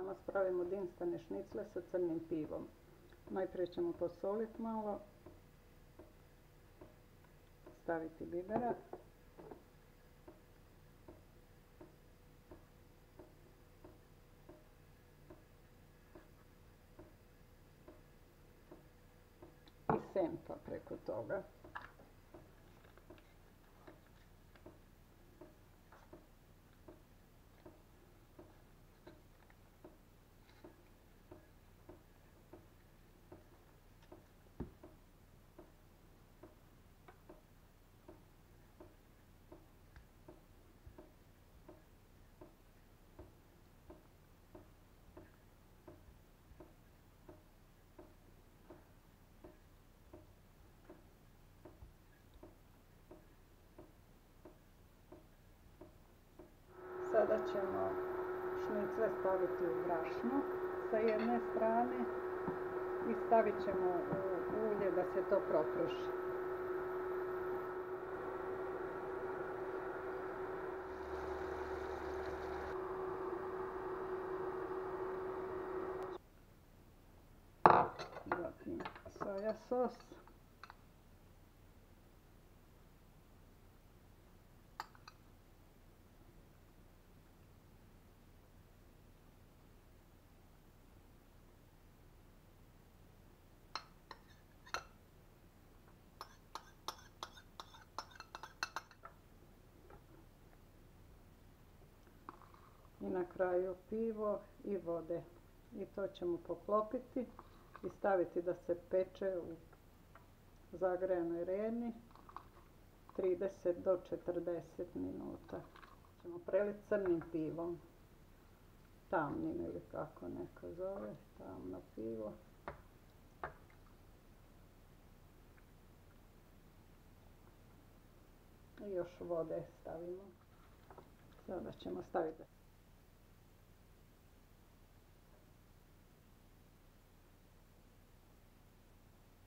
Danas pravimo dinstane šnicle sa crnim pivom. Najprije ćemo posoliti malo, staviti bibera, i senfa preko toga. Sada ćemo šnicle staviti u brašno sa jedne strane i stavit ćemo u ulje da se to propruši. Zatim soja sos. I na kraju pivo i vode. I to ćemo poklopiti i staviti da se peče u zagrejanoj reni 30 do 40 minuta. Ćemo preliti crnim pivom. Tamnim ili kako neko zove, tamno pivo. I još vode stavimo. Sada ćemo staviti